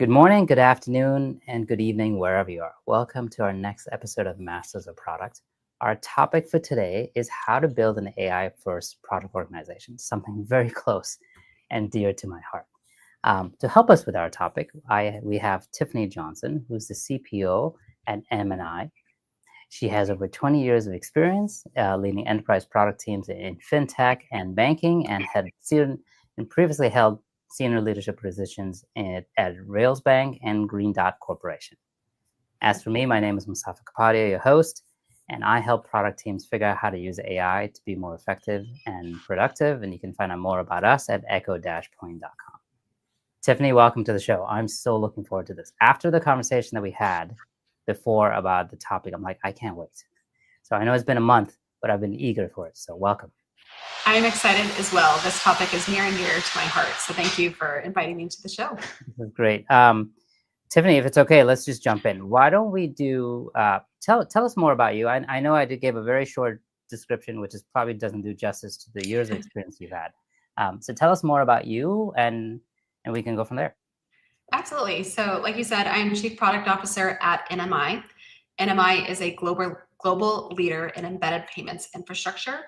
Good morning, good afternoon, and good evening, wherever you are. Welcome to our next episode of Masters of Product. Our topic for today is how to build an AI-first product organization, something very close and dear to my heart. To help us with our topic, we have Tiffany Johnson, who's the CPO at NMI. She has over 20 years of experience leading enterprise product teams in fintech and banking, and previously held senior leadership positions at Rails Bank and Green Dot Corporation. As for me, my name is Mustafa Kapadia, your host, and I help product teams figure out how to use AI to be more effective and productive. And you can find out more about us at echo-point.com. Tiffany, welcome to the show. I'm so looking forward to this. After the conversation that we had before about the topic, I'm like, I can't wait. So I know it's been a month, but I've been eager for it. So welcome. I'm excited as well. This topic is near and dear to my heart. So thank you for inviting me to the show. This is great. Tiffany, if it's okay, let's just jump in. Why don't we do, tell us more about you. I know I gave a very short description, which probably doesn't do justice to the years of experience you've had. So tell us more about you and we can go from there. Absolutely. So like you said, I'm Chief Product Officer at NMI. NMI is a global leader in embedded payments infrastructure.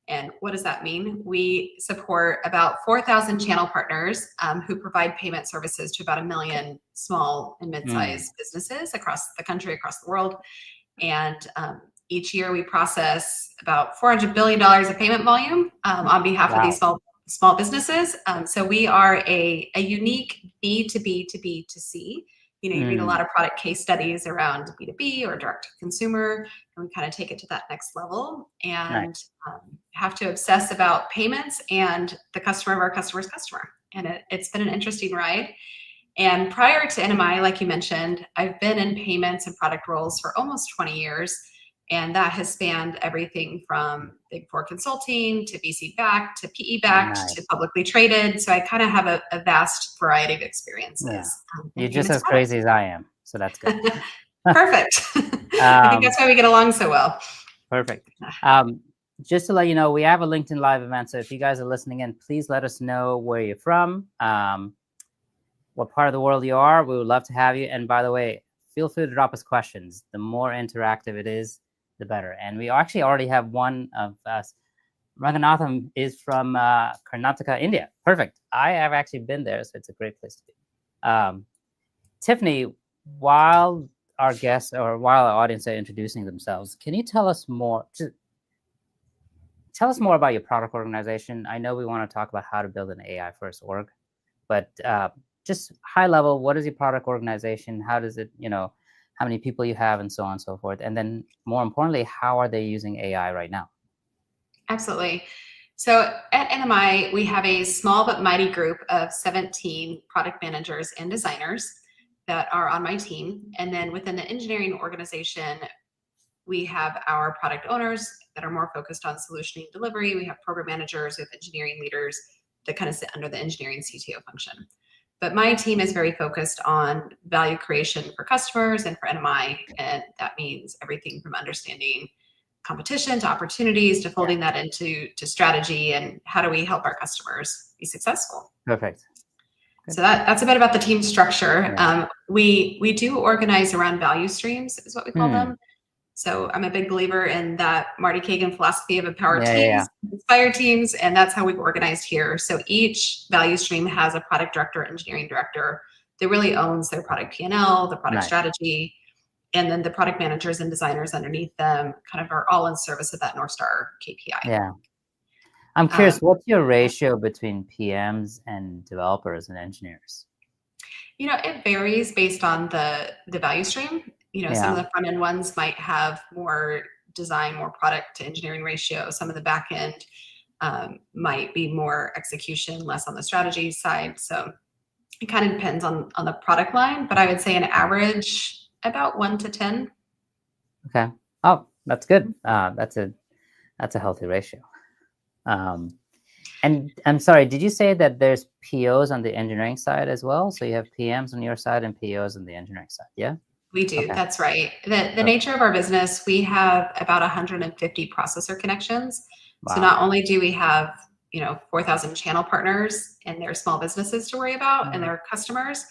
And what does that mean? We support about 4,000 channel partners who provide payment services to about 1 million small and mid-sized businesses across the country, across the world. And each year we process about $400 billion of payment volume on behalf of these small businesses. So we are a unique B2B to B2C. You read a lot of product case studies around B2B or direct to consumer, and we kind of take it to that next level and have to obsess about payments and the customer of our customer's customer. And it's been an interesting ride. And prior to NMI, like you mentioned, I've been in payments and product roles for almost 20 years. And that has spanned everything from Big Four consulting to VC backed to PE backed to publicly traded. So I kind of have a vast variety of experiences. Yeah. You're just as crazy as I am. So that's good. Perfect. I think that's why we get along so well. Perfect. Just to let you know, we have a LinkedIn Live event. So if you guys are listening in, please let us know where you're from, what part of the world you are. We would love to have you. And by the way, feel free to drop us questions. The more interactive it is, the better. And we actually already have one of us. Raghunatham is from Karnataka, India. Perfect. I have actually been there, so it's a great place to be. Tiffany, while our guests or while our audience are introducing themselves, can you tell us more? Tell us more about your product organization. I know we want to talk about how to build an AI-first org, but just high level, what is your product organization? How does it, how many people you have and so on and so forth? And then more importantly, how are they using AI right now? Absolutely. So at NMI, we have a small but mighty group of 17 product managers and designers that are on my team. And then within the engineering organization, we have our product owners that are more focused on solutioning delivery. We have program managers, we have engineering leaders that kind of sit under the engineering CTO function. But my team is very focused on value creation for customers and for NMI. And that means everything from understanding competition to opportunities to folding that into strategy and how do we help our customers be successful. Perfect. Good. So that's a bit about the team structure. We do organize around value streams is what we call them. So I'm a big believer in that Marty Kagan philosophy of empower teams, inspire teams, and that's how we've organized here. So each value stream has a product director, engineering director that really owns their product P&L, the product strategy, and then the product managers and designers underneath them kind of are all in service of that North Star KPI. Yeah. I'm curious, what's your ratio between PMs and developers and engineers? It varies based on the value stream. Some of the front end ones might have more design, more product to engineering ratio. Some of the back end might be more execution, less on the strategy side. So it kind of depends on the product line, but I would say an average about 1 to 10. Okay. Oh, that's good. That's a healthy ratio. And I'm sorry, did you say that there's POs on the engineering side as well? So you have PMs on your side and POs on the engineering side, yeah? We do, that's right. The nature of our business, we have about 150 processor connections. Wow. So not only do we have 4,000 channel partners and their small businesses to worry about and their customers,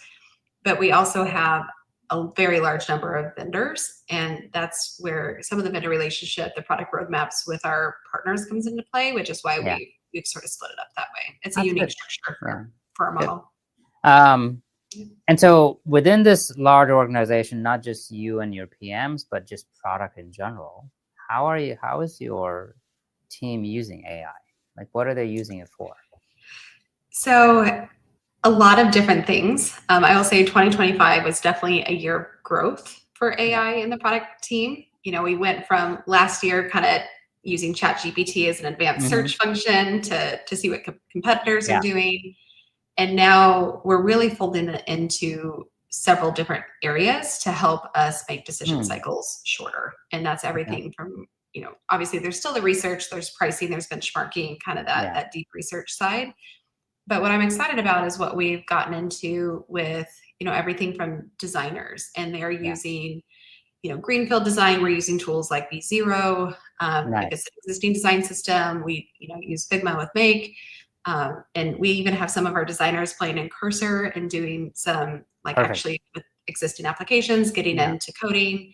but we also have a very large number of vendors, and that's where some of the vendor relationship, the product roadmaps with our partners comes into play, which is why Yeah, we've sort of split it up that way. It's a that's unique good. structure Yeah, for our good. model. And so within this large organization, not just you and your PMs, but just product in general, how is your team using AI? Like, what are they using it for? So a lot of different things. I will say 2025 was definitely a year of growth for Yeah. AI in the product team. We went from last year kind of using ChatGPT as an advanced Hmm. search function to see what competitors are Yeah. doing. And now we're really folding it into several different areas to help us make decision Hmm. cycles shorter. And that's Okay. everything from, obviously there's still the research, there's pricing, there's benchmarking, kind of that, Yeah. that deep research side. But what I'm excited about is what we've gotten into with, everything from designers, and they're Yeah. using, greenfield design. We're using tools like V0. If it's Nice. an existing design system, we, use Figma with Make. And we even have some of our designers playing in Cursor and doing some, like, Perfect. actually with existing applications, getting Yeah. into coding.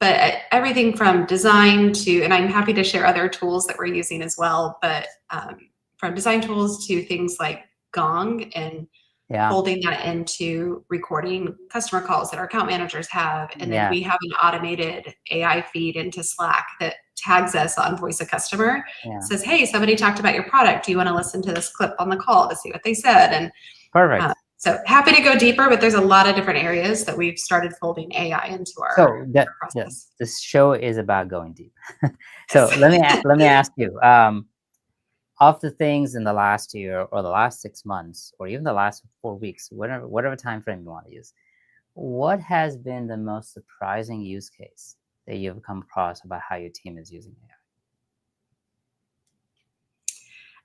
But everything from design to, and I'm happy to share other tools that we're using as well, but from design tools to things like Gong, and Yeah. folding that into recording customer calls that our account managers have. And then Yeah. we have an automated AI feed into Slack that tags us on voice of customer, Yeah. says, hey, somebody talked about your product. Do you want to listen to this clip on the call to see what they said? And Perfect. so happy to go deeper, but there's a lot of different areas that we've started folding AI into our So process. this show is about going deep. So Yes. let me ask you, of the things in the last year or the last 6 months or even the last 4 weeks, whatever time frame you want to use, what has been the most surprising use case that you've come across about how your team is using AI?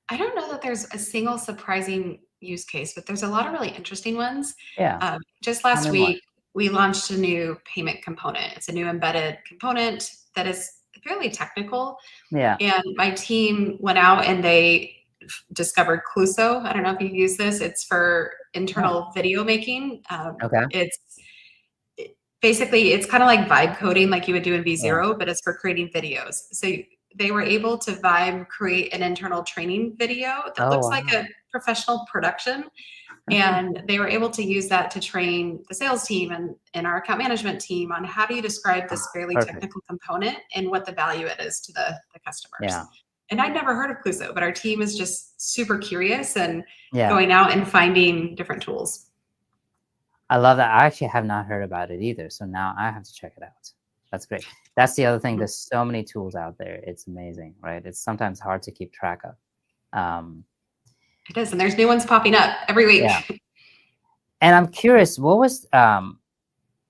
I don't know that there's a single surprising use case, but there's a lot of really interesting ones. Yeah. Just Tell last me more. week, we launched a new payment component. It's a new embedded component that is fairly technical. Yeah. And my team went out and they discovered Cluso. I don't know if you use this. It's for Yeah. internal video making. Okay. Basically, it's kind of like vibe coding like you would do in Yeah. V0, but it's for creating videos. So they were able to vibe create an internal training video that Oh, looks like wow. a professional production. And they were able to use that to train the sales team and our account management team on how do you describe this fairly Perfect. technical component and what the value it is to the customers. Yeah. And I'd never heard of Cluso, but our team is just super curious and Yeah. going out and finding different tools. I love that. I actually have not heard about it either. So now I have to check it out. That's great. That's the other thing. There's so many tools out there. It's amazing, right? It's sometimes hard to keep track of. It is, and there's new ones popping up every Yeah. week. And I'm curious, what was,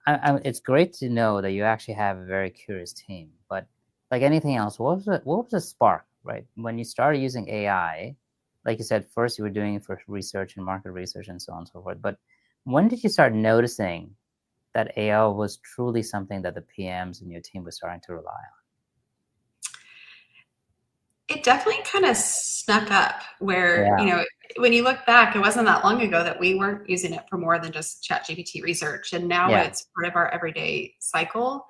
it's great to know that you actually have a very curious team, but like anything else, what was the spark, right? When you started using AI, like you said, first you were doing it for research and market research and so on and so forth. But when did you start noticing that AI was truly something that the PMs and your team was starting to rely on? It definitely kind of snuck up where, Yeah. when you look back, it wasn't that long ago that we weren't using it for more than just ChatGPT research. And now Yeah. it's part of our everyday cycle.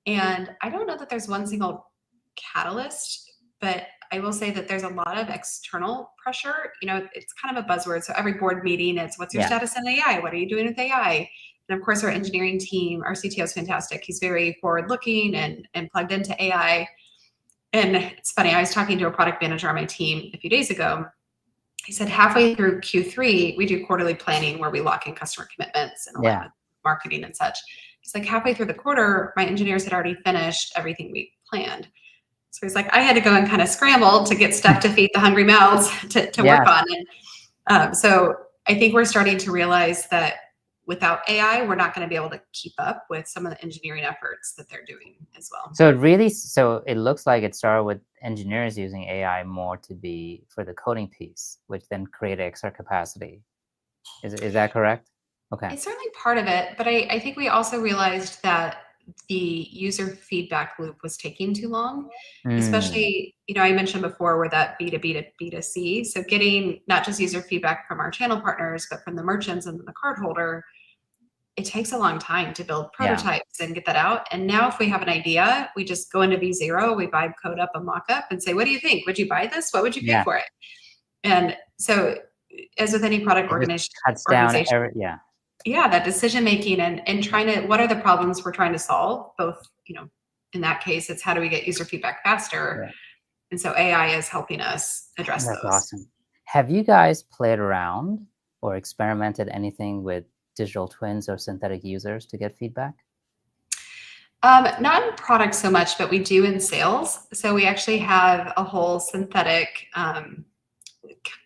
And I don't know that there's one single catalyst, but I will say that there's a lot of external pressure. It's kind of a buzzword. So every board meeting, it's what's your Yeah. status in AI? What are you doing with AI? And of course, our engineering team, our CTO is fantastic. He's very forward looking and plugged into AI. And it's funny, I was talking to a product manager on my team a few days ago. He said halfway through Q3, we do quarterly planning where we lock in customer commitments and align Yeah. with marketing and such. He's like, halfway through the quarter, my engineers had already finished everything we planned. So he's like, I had to go and kind of scramble to get stuff to feed the hungry mouths to work Yes. on. And so I think we're starting to realize that without AI, we're not going to be able to keep up with some of the engineering efforts that they're doing as well. So it looks like it started with engineers using AI more to be for the coding piece, which then created extra capacity. Is that correct? Okay. It's certainly part of it, but I think we also realized that the user feedback loop was taking too long, Mm, especially, I mentioned before we're that B2B to B2C. So getting not just user feedback from our channel partners, but from the merchants and the cardholder, it takes a long time to build Yeah. prototypes and get that out. And now if we have an idea, we just go into V0, we vibe code up a mockup and say, what do you think? Would you buy this? What would you pay Yeah. for it? And so as with any product It just cuts down organization, yeah. yeah, that decision making and trying to, what are the problems we're trying to solve? Both, in that case, it's how do we get user feedback faster? Yeah. And so AI is helping us address That's those. awesome. Have you guys played around or experimented anything with digital twins or synthetic users to get feedback? Not in product so much, but we do in sales. So we actually have a whole synthetic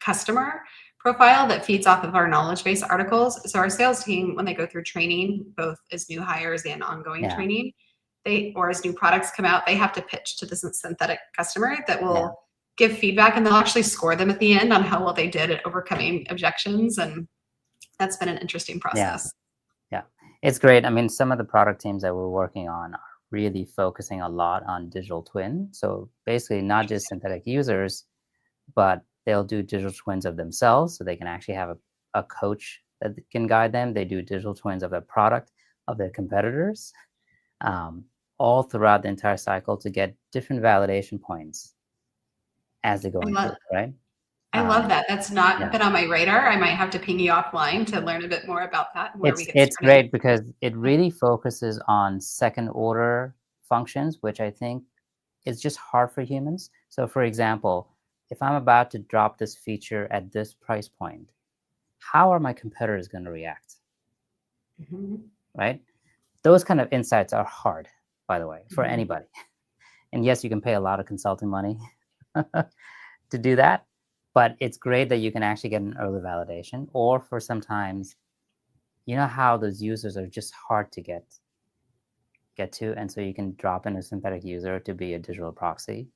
customer profile that feeds off of our knowledge base articles. So our sales team, when they go through training, both as new hires and ongoing Yeah. training, or as new products come out, they have to pitch to the synthetic customer that will give feedback, and they'll actually score them at the end on how well they did at overcoming objections. And that's been an interesting process. Yeah. It's great. I mean, some of the product teams that we're working on are really focusing a lot on digital twin. So basically not just synthetic users, but they'll do digital twins of themselves, so they can actually have a coach that can guide them. They do digital twins of their product, of their competitors, all throughout the entire cycle to get different validation points as they're going through, right? I love that. That's not Yeah. been on my radar. I might have to ping you offline to learn a bit more about that and where we get It's started. great because it really focuses on second order functions, which I think is just hard for humans. So for example, if I'm about to drop this feature at this price point, how are my competitors going to react? Right? Those kind of insights are hard, by the way, for anybody. And yes, you can pay a lot of consulting money to do that, but it's great that you can actually get an early validation. Or for sometimes, you know how those users are just hard to get to, and so you can drop in a synthetic user to be a digital proxy.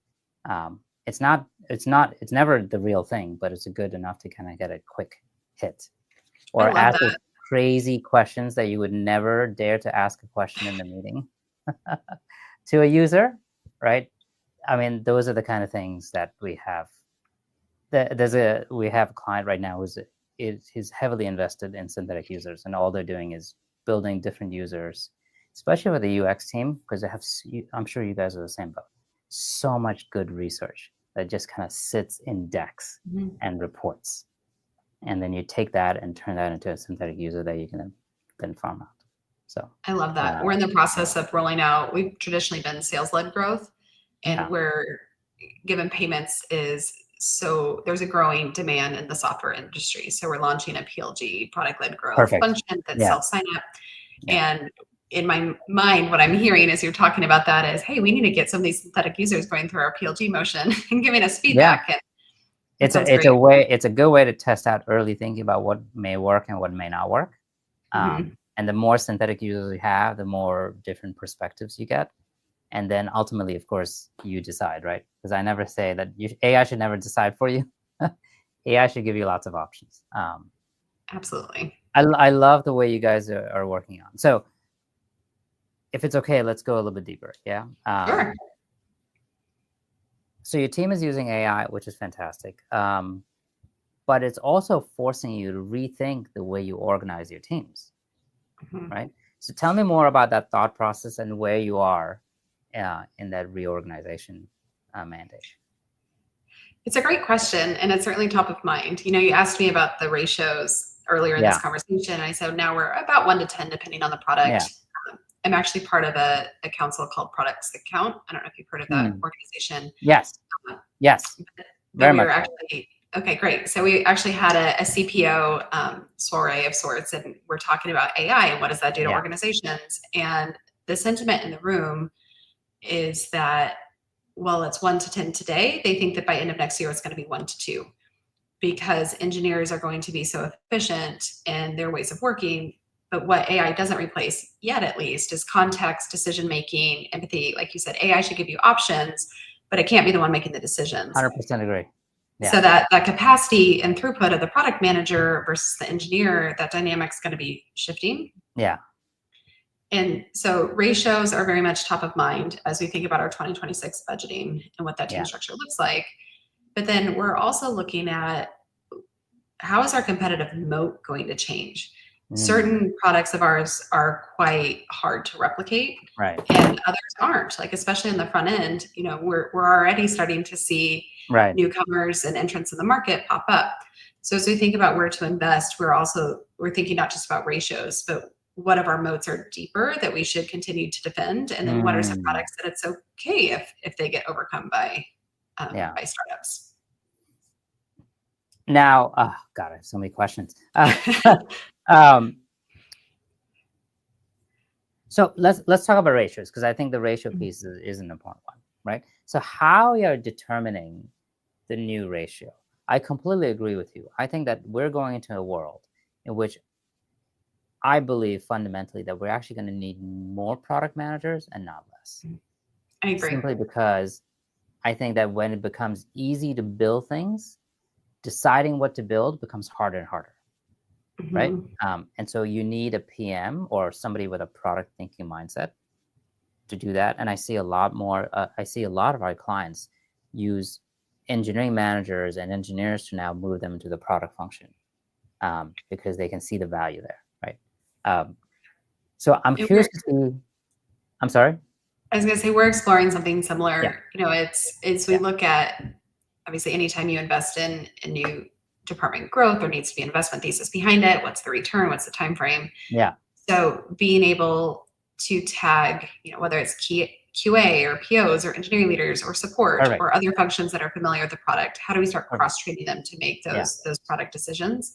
It's never the real thing, but it's good enough to kind of get a quick hit. Or ask those crazy questions that you would never dare to ask a question in the meeting to a user, right? I mean, those are the kind of things that we have. We have a client right now who's heavily invested in synthetic users, and all they're doing is building different users, especially with the UX team, because they have, I'm sure you guys are the same boat, so much good research that just kind of sits in decks and reports. And then you take that and turn that into a synthetic user that you can then farm out. So I love that. We're in the process of rolling out. We've traditionally been sales-led growth, and we're given payments is so there's a growing demand in the software industry. So we're launching a PLG, product-led growth function that's self-sign up. And in my mind, what I'm hearing as you're talking about that is, hey, we need to get some of these synthetic users going through our PLG motion and giving us feedback. And it's a good way to test out early, thinking about what may work and what may not work. And the more synthetic users you have, the more different perspectives you get. And then ultimately, of course, you decide, right? Because I never say that AI should never decide for you. AI should give you lots of options. Absolutely. I love the way you guys are working on. So if it's okay, let's go a little bit deeper. Yeah. Sure. So your team is using AI, which is fantastic. But it's also forcing you to rethink the way you organize your teams, right? So tell me more about that thought process and where you are in that reorganization mandate. It's a great question, and it's certainly top of mind. You asked me about the ratios earlier in this conversation, and I said now we're about 1 to 10, depending on the product. I'm actually part of a council called Products That Count. I don't know if you've heard of that organization. Yes. Very much. Okay, great. So we actually had a CPO soiree of sorts, and we're talking about AI and what does that do to organizations. And the sentiment in the room is that, well, it's 1 to 10 today. They think that by end of next year, it's going to be 1 to 2, because engineers are going to be so efficient in their ways of working. But what AI doesn't replace yet, at least, is context, decision-making, empathy. Like you said, AI should give you options, but it can't be the one making the decisions. 100% agree. Yeah. So that capacity and throughput of the product manager versus the engineer, that dynamic's going to be shifting. Yeah. And so ratios are very much top of mind as we think about our 2026 budgeting and what that team structure looks like. But then we're also looking at how is our competitive moat going to change? certain products of ours are quite hard to replicate, Right. and others aren't. Like especially in the front end, we're already starting to see Right. newcomers and entrants in the market pop up. So as we think about where to invest, we're thinking not just about ratios, but what of our moats are deeper that we should continue to defend, and then what are some products that it's okay if they get overcome by startups. Now, oh God, I have so many questions. So let's talk about ratios, because I think the ratio piece is an important one, right? So how you're determining the new ratio? I completely agree with you. I think that we're going into a world in which I believe fundamentally that we're actually going to need more product managers and not less. I agree. Simply because I think that when it becomes easy to build things, deciding what to build becomes harder and harder. Right? And so you need a PM or somebody with a product thinking mindset to do that. And I see a lot more, I see a lot of our clients use engineering managers and engineers to now move them into the product function because they can see the value there, right? So I'm curious to see, I'm sorry? I was going to say, we're exploring something similar. We look at, obviously, anytime you invest in a new department growth, there needs to be an investment thesis behind it. What's the return? What's the time frame? Yeah. So being able to tag, whether it's QA or POs or engineering leaders or support or other functions that are familiar with the product, how do we start cross-training them to make those product decisions?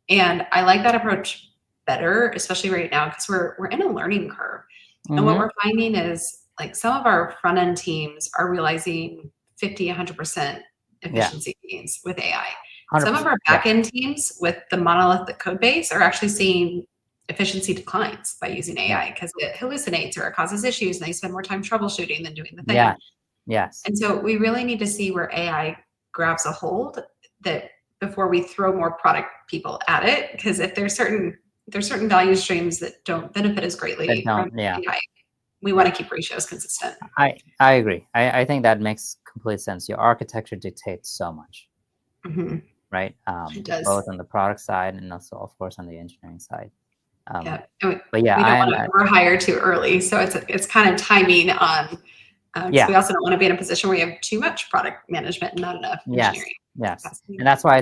And I like that approach better, especially right now, because we're in a learning curve. And what we're finding is like some of our front end teams are realizing 50, 100% efficiency gains with AI. Some of our back end teams with the monolithic code base are actually seeing efficiency declines by using AI because it hallucinates or it causes issues and they spend more time troubleshooting than doing the thing. Yes. And so we really need to see where AI grabs a hold that before we throw more product people at it, because if there's certain value streams that don't benefit as greatly from AI, we want to keep ratios consistent. I agree. I think that makes complete sense. Your architecture dictates so much, right? It does. Both on the product side and also, of course, on the engineering side. But we don't want to overhire too early, so it's kind of timing on. We also don't want to be in a position where you have too much product management and not enough engineering. Yes, and that's why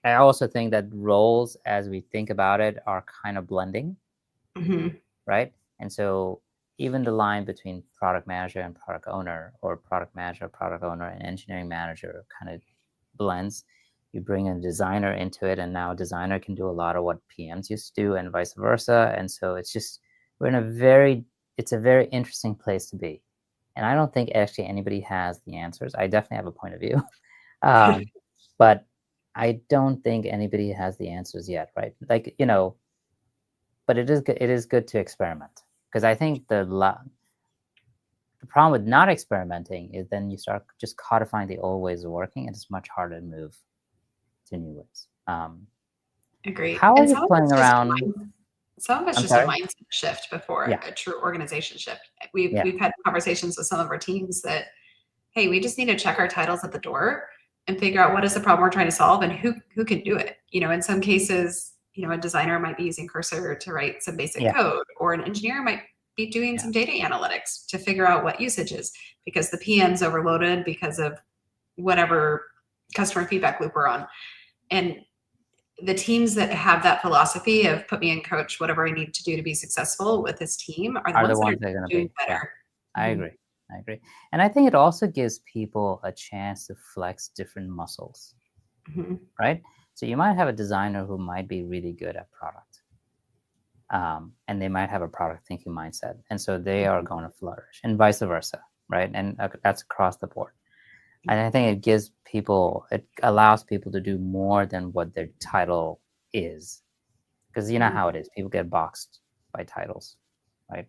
I also think that roles, as we think about it, are kind of blending, right? And so even the line between product manager and product owner, or product manager, product owner, and engineering manager kind of blends. You bring a designer into it, and now a designer can do a lot of what PMs used to do, and vice versa. And so it's a very interesting place to be. And I don't think actually anybody has the answers. I definitely have a point of view, but I don't think anybody has the answers yet, right? Like, but it is good to experiment, because I think the problem with not experimenting is then you start just codifying the old ways of working, and it's much harder to move to new ways. Agreed. How are you playing around? Some of it's just a mindset shift before a true organization shift. We've had conversations with some of our teams that, hey, we just need to check our titles at the door and figure out what is the problem we're trying to solve and who can do it. In some cases, a designer might be using Cursor to write some basic code, or an engineer might be doing some data analytics to figure out what usage is, because the PM's overloaded because of whatever customer feedback loop we're on. And the teams that have that philosophy of put me in, coach, whatever I need to do to be successful with this team are the ones that are doing better. I agree. And I think it also gives people a chance to flex different muscles, right? So you might have a designer who might be really good at product, and they might have a product thinking mindset. And so they are going to flourish, and vice versa, right? And that's across the board. And I think it allows people to do more than what their title is, because you know how it is. People get boxed by titles, right?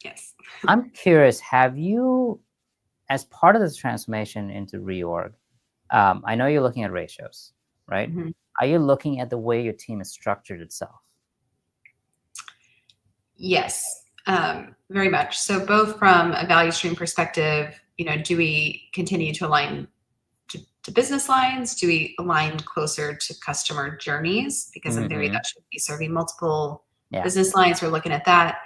Yes. I'm curious, have you, as part of this transformation into reorg, I know you're looking at ratios, right? Are you looking at the way your team is structured itself? Yes, very much. So both from a value stream perspective, do we continue to align to business lines? Do we align closer to customer journeys? Because in theory, that should be serving multiple business lines. We're looking at that.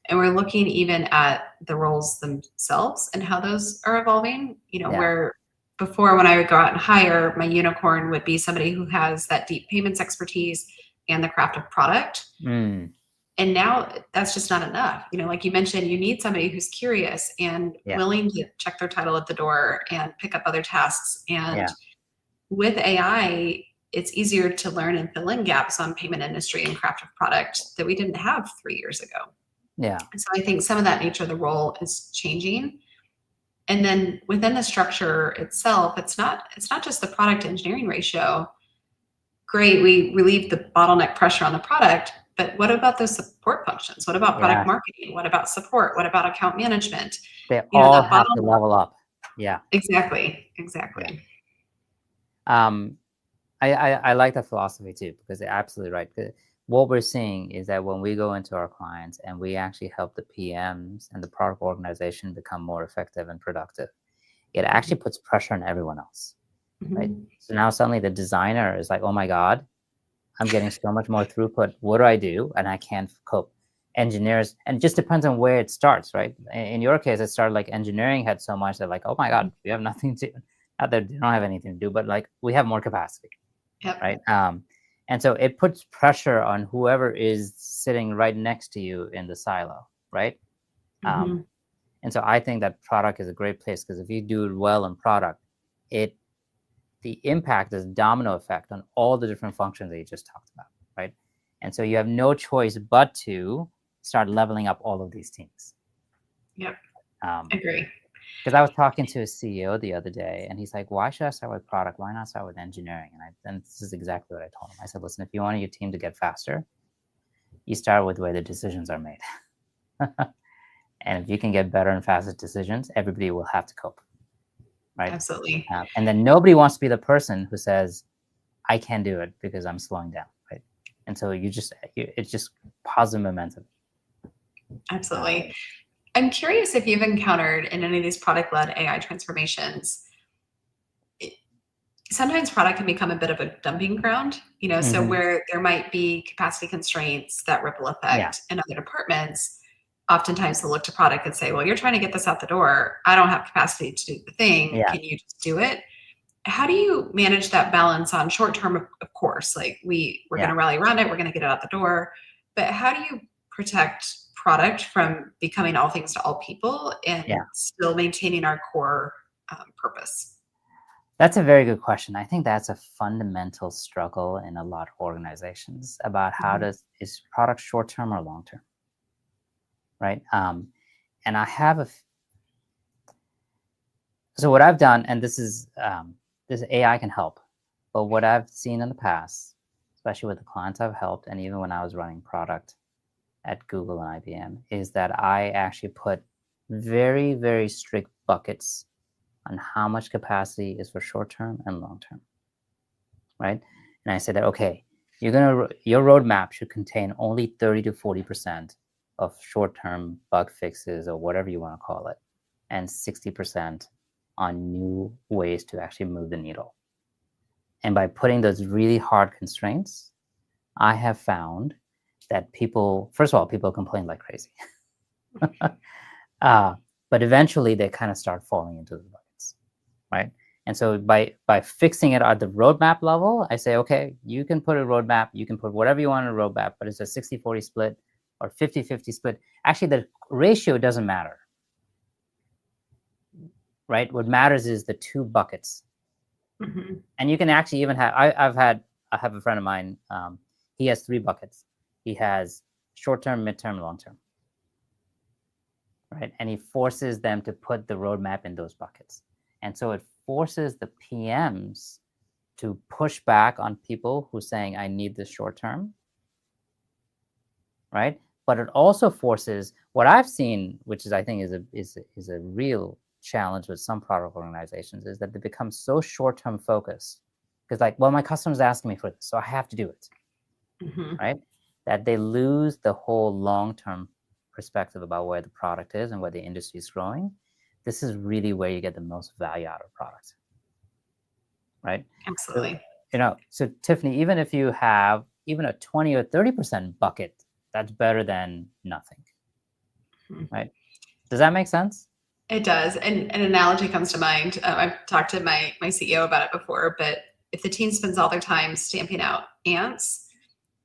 And we're looking even at the roles themselves and how those are evolving. Where before, when I would go out and hire, my unicorn would be somebody who has that deep payments expertise and the craft of product. And now that's just not enough. Like you mentioned, you need somebody who's curious and willing to check their title at the door and pick up other tasks. And with AI, it's easier to learn and fill in gaps on payment industry and craft of product that we didn't have 3 years ago. Yeah. And so I think some of that nature of the role is changing. And then within the structure itself, it's not just the product engineering ratio. Great, we relieve the bottleneck pressure on the product, but what about those support functions? What about product marketing? What about support? What about account management? They all have to level up. Yeah. Exactly. I like that philosophy too, because they're absolutely right. What we're seeing is that when we go into our clients and we actually help the PMs and the product organization become more effective and productive, it actually puts pressure on everyone else, right? So now suddenly the designer is like, oh my God, I'm getting so much more throughput. What do I do? And I can't cope. Engineers, and it just depends on where it starts, right? In your case, it started like engineering had so much that like, oh my God, we have nothing to, not that they don't have anything to do, but like we have more capacity, right? And so it puts pressure on whoever is sitting right next to you in the silo, right? And so I think that product is a great place, because if you do it well in product, the impact is domino effect on all the different functions that you just talked about, right? And so you have no choice but to start leveling up all of these teams. Agree. Because I was talking to a CEO the other day, and he's like, why should I start with product? Why not start with engineering? And this is exactly what I told him. I said, listen, if you want your team to get faster, you start with where the decisions are made. And if you can get better and faster decisions, everybody will have to cope, right? Absolutely. And then nobody wants to be the person who says, I can't do it because I'm slowing down, right? And so it's just positive momentum. Absolutely. I'm curious if you've encountered in any of these product-led AI transformations, sometimes product can become a bit of a dumping ground, so where there might be capacity constraints that ripple effect in other departments. Oftentimes they'll look to product and say, well, you're trying to get this out the door. I don't have capacity to do the thing. Can you just do it? How do you manage that balance on short term? Of course, like we're going to rally around it. We're going to get it out the door. But how do you protect product from becoming all things to all people and still maintaining our core purpose? That's a very good question. I think that's a fundamental struggle in a lot of organizations about is product short-term or long-term, right? And I have so what I've done, and this AI can help, but what I've seen in the past, especially with the clients I've helped, and even when I was running product at Google and IBM, is that I actually put very, very strict buckets on how much capacity is for short-term and long-term, right? And I said that, okay, your roadmap should contain only 30 to 40% of short-term bug fixes or whatever you want to call it, and 60% on new ways to actually move the needle. And by putting those really hard constraints, I have found that people complain like crazy. But eventually they kind of start falling into the buckets, right? And so by fixing it at the roadmap level, I say, okay, you can put a roadmap, you can put whatever you want in a roadmap, but it's a 60-40 split or 50-50 split. Actually, the ratio doesn't matter, right? What matters is the two buckets. And you can actually even have, I have a friend of mine, he has 3 buckets. He has short-term, mid-term, long-term, right? And he forces them to put the roadmap in those buckets. And so it forces the PMs to push back on people who are saying, I need this short-term, right? But it also forces what I've seen, which is I think is a real challenge with some product organizations, is that they become so short-term focused, because like, well, my customer's asking me for this, so I have to do it, right? That they lose the whole long-term perspective about where the product is and where the industry is growing. This is really where you get the most value out of product. right? Absolutely. So Tiffany, even if you have even a 20 or 30% bucket, that's better than nothing, right? Does that make sense? It does. And an analogy comes to mind. I've talked to my CEO about it before, but if the team spends all their time stamping out ants,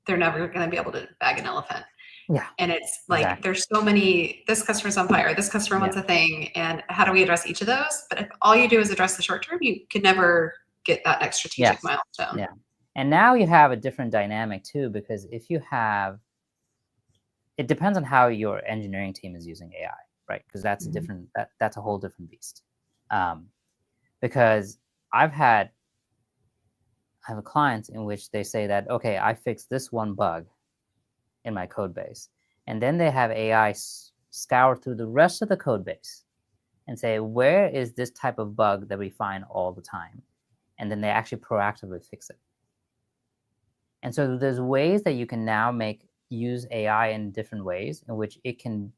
they're never going to be able to bag an elephant. Yeah. And it's like, Exactly. there's so many, this customer's on fire, this customer wants a thing. And how do we address each of those? But if all you do is address the short term, you could never get that next strategic milestone. Yeah. And now you have a different dynamic too, because if you have, it depends on how your engineering team is using AI, right? Because that's a different, that's a whole different beast. Because I have a client in which they say that, okay, I fixed this one bug in my code base. And then they have AI scour through the rest of the code base and say, where is this type of bug that we find all the time? And then they actually proactively fix it. And so there's ways that you can now use AI in different ways in which it can,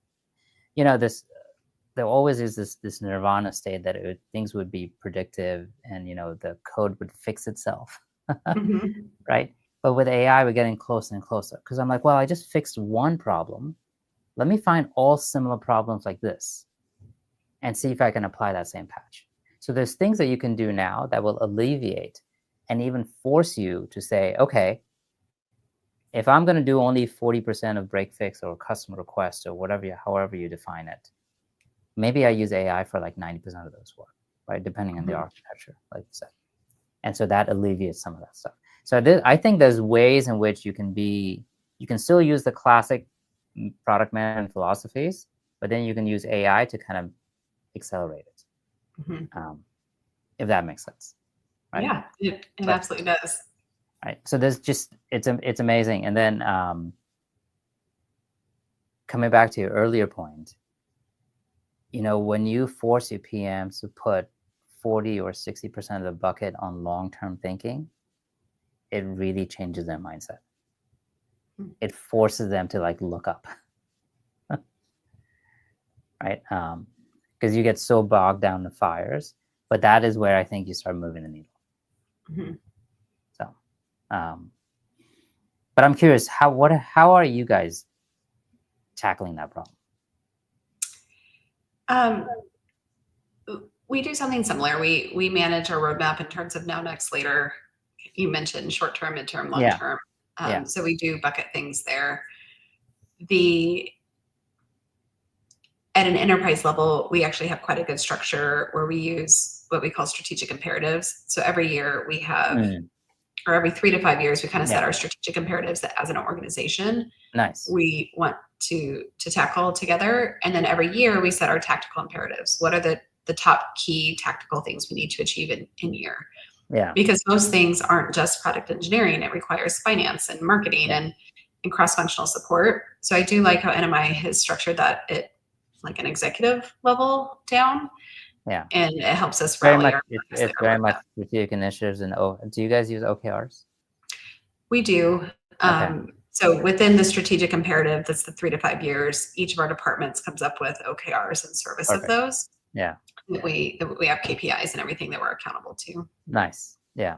there always is this nirvana state that things would be predictive and, the code would fix itself, right? But with AI, we're getting closer and closer because I'm like, well, I just fixed one problem. Let me find all similar problems like this and see if I can apply that same patch. So there's things that you can do now that will alleviate and even force you to say, okay, if I'm going to do only 40% of break fix or customer request or whatever, however you define it, maybe I use AI for like 90% of those work, right? Depending on the architecture, like you said. And so that alleviates some of that stuff. So I think there's ways in which you can still use the classic product management philosophies, but then you can use AI to kind of accelerate it, if that makes sense. Right? Yeah, it absolutely does. Right. So there's it's amazing. And then coming back to your earlier point, when you force your PMs to put 40 or 60% of the bucket on long-term thinking, it really changes their mindset. It forces them to look up, right? Because you get so bogged down in fires, but that is where I think you start moving the needle. So, but I'm curious, how are you guys tackling that problem? We do something similar. We manage our roadmap in terms of now, next, later. You mentioned short term, midterm, long term. So we do bucket things there. At an enterprise level, we actually have quite a good structure where we use what we call strategic imperatives. So every year we have, or every 3 to 5 years, we kind of set our strategic imperatives that as an organization, we want to tackle together. And then every year we set our tactical imperatives. What are the top key tactical things we need to achieve in year? Yeah. Because most things aren't just product engineering. It requires finance and marketing and cross-functional support. So I do like how NMI has structured that at like an executive level down. Yeah. And it helps us very rally much. It's very much strategic initiatives. And do you guys use OKRs? We do. So within the strategic imperative, that's the 3 to 5 years, each of our departments comes up with OKRs in service of those. Yeah. We have KPIs and everything that we're accountable to. Nice. Yeah.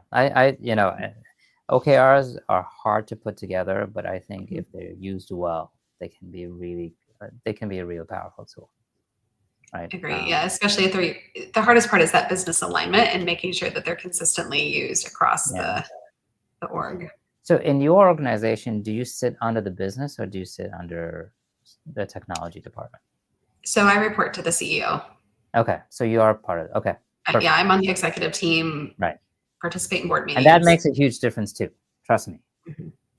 OKRs are hard to put together, but I think if they're used well, they can be a real powerful tool. Right. Agree. Yeah. Especially if the hardest part is that business alignment and making sure that they're consistently used across the org. So in your organization, do you sit under the business or do you sit under the technology department? So I report to the CEO. Okay. So you are part of it. Okay. Yeah, I'm on the executive team. Right. Participate in board meetings. And that makes a huge difference too. Trust me.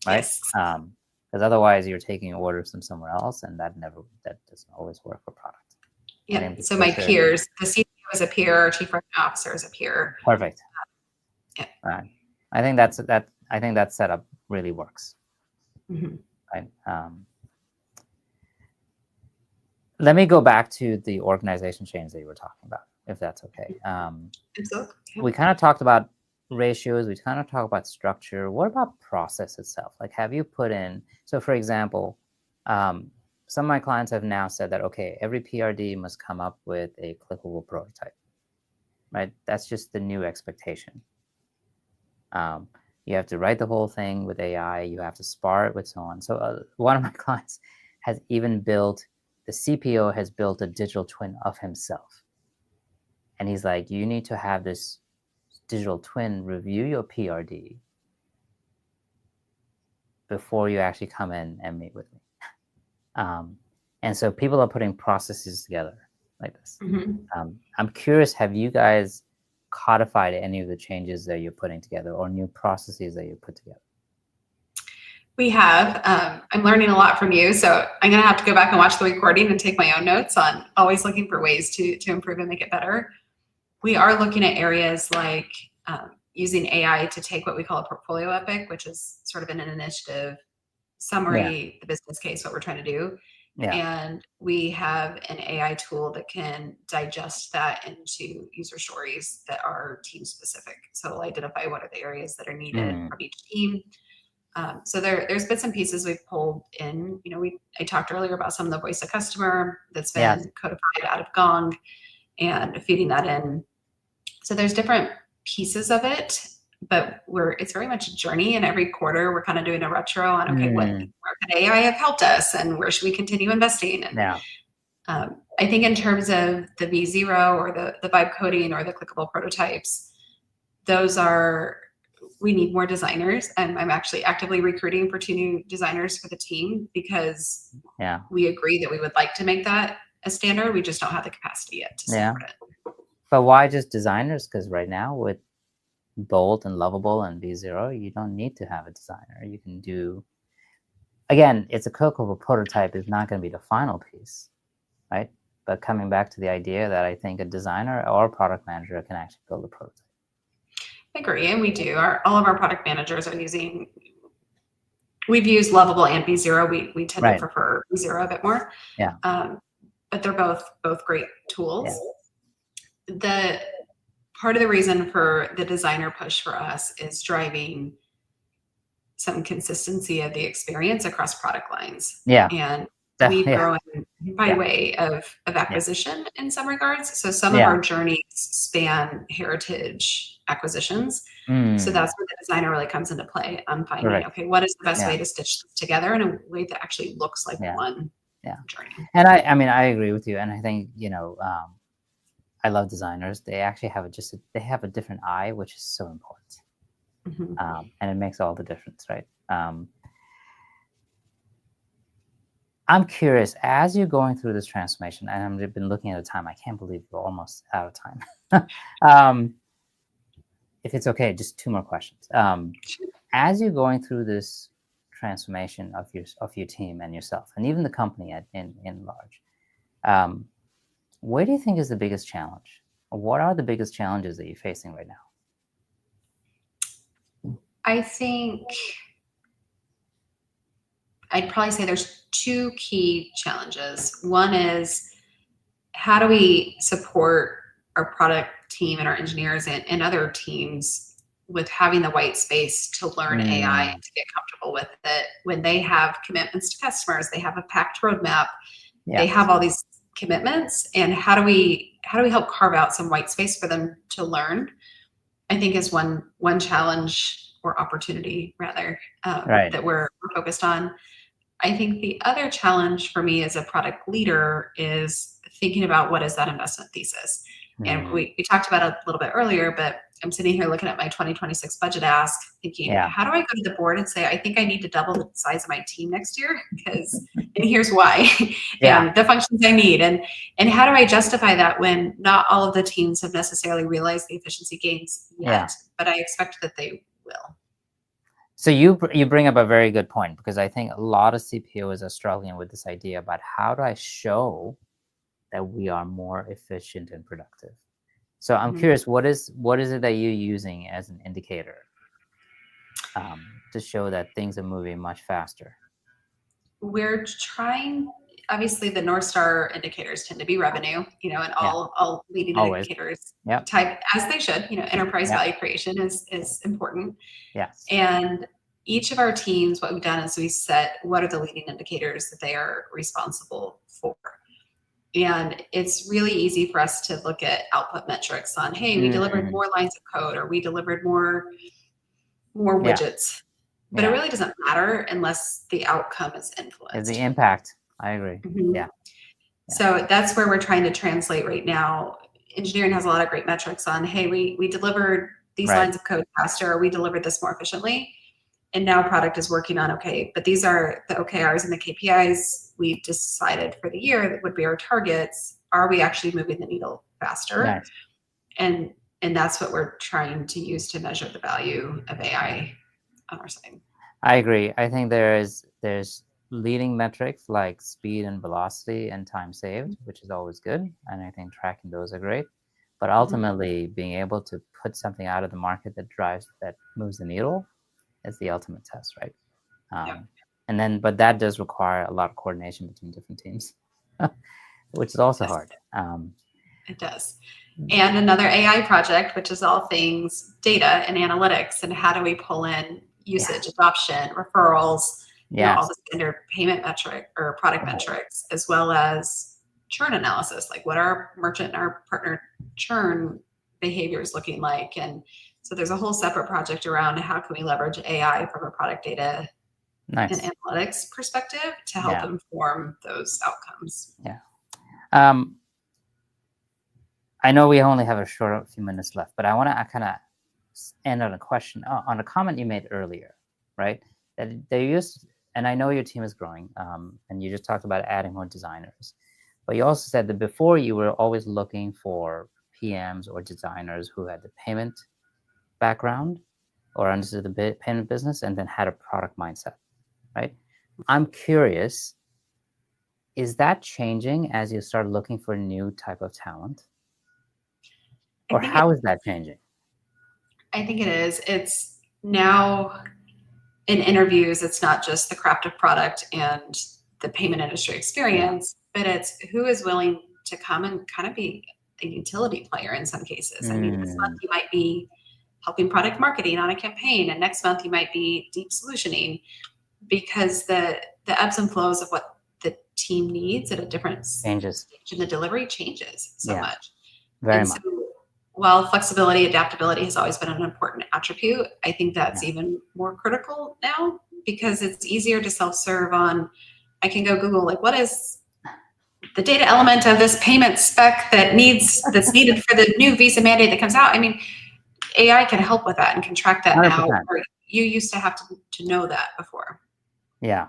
Right. Yes. Because otherwise you're taking orders from somewhere else and that doesn't always work for product. Yeah. So my peers, the CEO is a peer, our chief revenue officer is a peer. Perfect. Yeah. Right. I think that setup really works. Right. Let me go back to the organization change that you were talking about, if that's okay. We kind of talked about ratios. We kind of talked about structure. What about process itself? Like, have you put in? So, for example, some of my clients have now said that, okay, every PRD must come up with a clickable prototype, right? That's just the new expectation. You have to write the whole thing with AI. You have to spar it with so on. So one of my clients has even built, the CPO has built a digital twin of himself. And he's like, you need to have this digital twin review your PRD before you actually come in and meet with me. And so people are putting processes together like this. I'm curious, have you guys codified any of the changes that you're putting together or new processes that you put together? We have. I'm learning a lot from you, so I'm going to have to go back and watch the recording and take my own notes on always looking for ways to improve and make it better. We are looking at areas like using AI to take what we call a portfolio epic, which is sort of an initiative summary, the business case, what we're trying to do. And we have an AI tool that can digest that into user stories that are team specific. So it'll identify what are the areas that are needed from each team. So there's bits and pieces we've pulled in. I talked earlier about some of the voice of customer that's been codified out of Gong and feeding that in. So there's different pieces of it, but it's very much a journey. And every quarter we're kind of doing a retro on, okay, where could AI have helped us and where should we continue investing? And I think in terms of the V0 or the vibe coding or the clickable prototypes, we need more designers. And I'm actually actively recruiting for 2 new designers for the team because we agree that we would like to make that a standard. We just don't have the capacity yet to support it. But why just designers? Because right now with Bold and Lovable and V0, you don't need to have a designer. You can do, again, it's a clickable prototype is not going to be the final piece, right? But coming back to the idea that I think a designer or a product manager can actually build a prototype. I agree, and we do. All of our product managers are we've used Lovable and V0. We tend to prefer V0 a bit more. But they're both great tools. The part of the reason for the designer push for us is driving some consistency of the experience across product lines. And we've grown by way of acquisition in some regards. So some of our journeys span heritage acquisitions. So that's where the designer really comes into play on finding, okay, what is the best way to stitch this together in a way that actually looks like one journey. And I mean, I agree with you. And I think, I love designers. They actually have they have a different eye, which is so important. And it makes all the difference, right? I'm curious, as you're going through this transformation, and I've been looking at the time, I can't believe we're almost out of time. If it's okay, just 2 more questions. As you're going through this transformation of your team and yourself, and even the company in large, where do you think is the biggest challenge? What are the biggest challenges that you're facing right now? I think I'd probably say there's 2 key challenges. One is, how do we support our product team and our engineers and other teams with having the white space to learn AI and to get comfortable with it when they have commitments to customers, they have a packed roadmap, they have all these commitments, and how do we help carve out some white space for them to learn? I think is one challenge or opportunity rather that we're focused on. I think the other challenge for me as a product leader is thinking about what is that investment thesis. And we talked about it a little bit earlier, but I'm sitting here looking at my 2026 budget ask, thinking, how do I go to the board and say, I think I need to double the size of my team next year? And here's why, and the functions I need. And how do I justify that when not all of the teams have necessarily realized the efficiency gains yet, but I expect that they will. So you bring up a very good point, because I think a lot of CPOs are struggling with this idea about how do I show that we are more efficient and productive. So I'm curious, what is it that you're using as an indicator to show that things are moving much faster? We're trying, obviously the North Star indicators tend to be revenue, and all leading indicators type as they should, enterprise value creation is important. And each of our teams, what we've done is we set what are the leading indicators that they are responsible for. And it's really easy for us to look at output metrics on, hey, we delivered more lines of code, or we delivered more more Yeah. widgets. But it Yeah. really doesn't matter unless the outcome is It's influenced. the impact. I agree. Mhm. Yeah. Yeah. So that's where we're trying to translate right now. Engineering has a lot of great metrics on, hey, we delivered these Right. lines of code faster, or we delivered this more efficiently. And now product is working on, okay, but these are the OKRs and the KPIs we decided for the year that would be our targets. Are we actually moving the needle faster? Nice. And that's what we're trying to use to measure the value of AI on our side. I agree. I think there's leading metrics like speed and velocity and time saved, which is always good. And I think tracking those are great. But ultimately, being able to put something out of the market that moves the needle is the ultimate test, right? Yeah, But that does require a lot of coordination between different teams, which is also yes, hard. it does. And another AI project, which is all things data and analytics, and how do we pull in usage, adoption, referrals, all Yes. the standard payment metric or product metrics, as well as churn analysis, like what our merchant and our partner churn behaviors looking like. And so there's a whole separate project around how can we leverage AI from a product data and Nice. analytics perspective to help Yeah. inform those outcomes. Yeah. I know we only have a few minutes left, but I want to kind of end on a question, on a comment you made earlier, right? That they used, and I know your team is growing, and you just talked about adding more designers, but you also said that before you were always looking for PMs or designers who had the payment background or understood the payment business and then had a product mindset, right? I'm curious, is that changing as you start looking for new type of talent? I Or think it how is that changing? I think it is. It's now in interviews, it's not just the craft of product and the payment industry experience, but it's who is willing to come and kind of be a utility player in some cases. I mean, this month you might be helping product marketing on a campaign, and next month you might be deep solutioning, because the ebbs and flows of what the team needs at a different Changes. stage in the delivery changes so Yeah, much. very And so much. while flexibility, adaptability has always been an important attribute, I think that's Yeah. even more critical now, because it's easier to self-serve on, I can go Google, like, what is the data element of this payment spec that's needed for the new visa mandate that comes out? I mean, AI can help with that and can track that now, 100%. or you used to have to know that before. Yeah.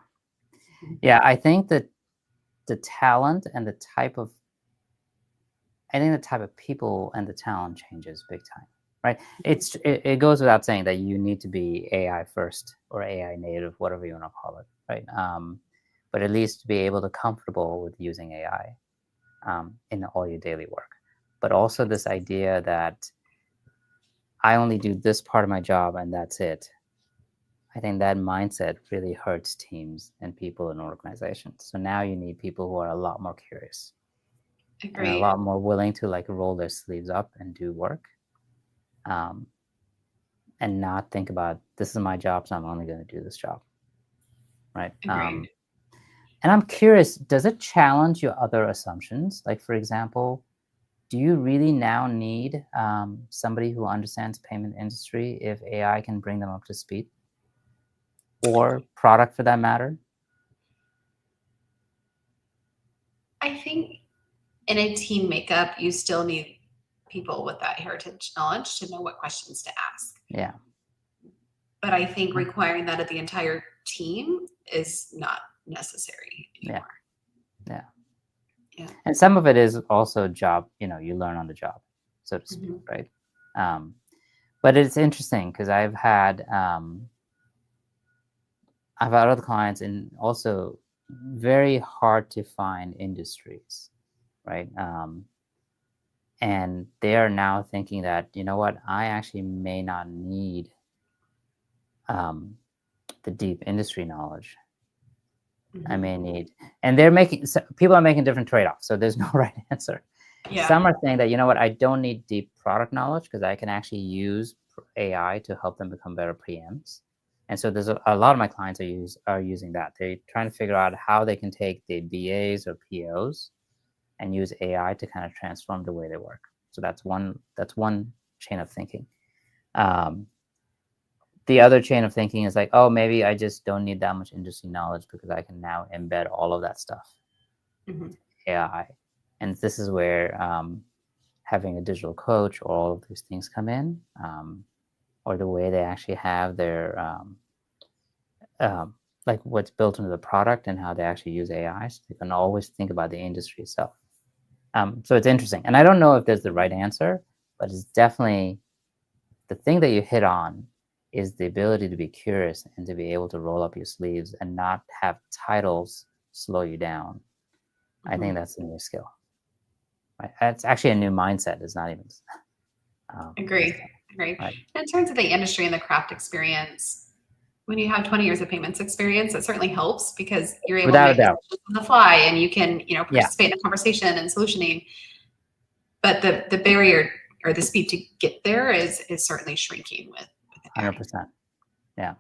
Yeah, I think that the talent and I think the type of people and the talent changes big time, right? It goes without saying that you need to be AI first or AI native, whatever you want to call it, right? But at least to be able to comfortable with using AI in all your daily work. But also this idea that I only do this part of my job and that's it. I think that mindset really hurts teams and people in organizations. So now you need people who are a lot more curious and a Agreed. lot more willing to like roll their sleeves up and do work, um, and not think about this is my job, so I'm only going to do this job, right? Agreed. And I'm curious, does it challenge your other assumptions? Like, for example, do you really now need somebody who understands payment industry if AI can bring them up to speed, or product for that matter? I think in a team makeup, you still need people with that heritage knowledge to know what questions to ask. Yeah. But I think requiring that of the entire team is not necessary Yeah. anymore. Yeah. Yeah. And some of it is also job, you learn on the job, so to speak, Mhm. right? But it's interesting because I've had other clients in also very hard to find industries, right? And they are now thinking that, you know what, I actually may not need um, the deep industry knowledge. I may need, and people are making different trade-offs. So there's no right answer. Yeah. Some are saying that, you know what, I don't need deep product knowledge because I can actually use AI to help them become better PMs. And so there's a lot of my clients are using that. They're trying to figure out how they can take the BAs or POs and use AI to kind of transform the way they work. So that's one chain of thinking. Um, the other chain of thinking is like, oh, maybe I just don't need that much industry knowledge because I can now embed all of that stuff Mm-hmm. AI. And this is where having a digital coach or all of these things come in, or the way they actually have their like what's built into the product and how they actually use AI. So you can always think about the industry itself. So it's interesting. And I don't know if there's the right answer, but it's definitely the thing that you hit on is the ability to be curious and to be able to roll up your sleeves and not have titles slow you down. I think that's a new skill. Right? It's actually a new mindset. It's not even. Agree. Right. In terms of the industry and the craft experience, when you have 20 years of payments experience, it certainly helps because you're able Without to a make doubt. decisions on the fly and you can, Yeah. participate in the conversation and solutioning. But the barrier or the speed to get there is certainly shrinking with AI. 100%. Yeah.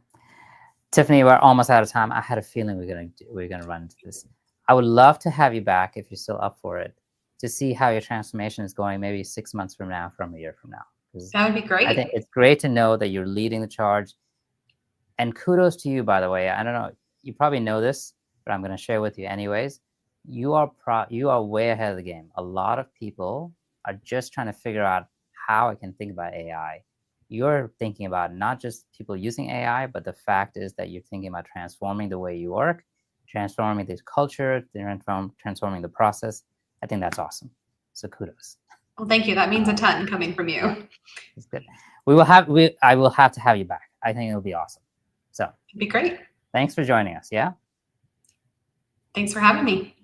Tiffany, we're almost out of time. I had a feeling we're gonna run into this. I would love to have you back if you're still up for it, to see how your transformation is going, maybe 6 months from now, from a year from now. That would be great. I think it's great to know that you're leading the charge. And kudos to you, by the way. I don't know, you probably know this, but I'm going to share with you anyways. You are way ahead of the game. A lot of people are just trying to figure out how I can think about AI. You're thinking about not just people using AI, but the fact is that you're thinking about transforming the way you work, transforming the culture, transforming the process. I think that's awesome. So kudos. Well, thank you. That means a ton coming from you. It's good. I will have to have you back. I think it'll be awesome. So it'd be great. Thanks for joining us. Yeah. Thanks for having me.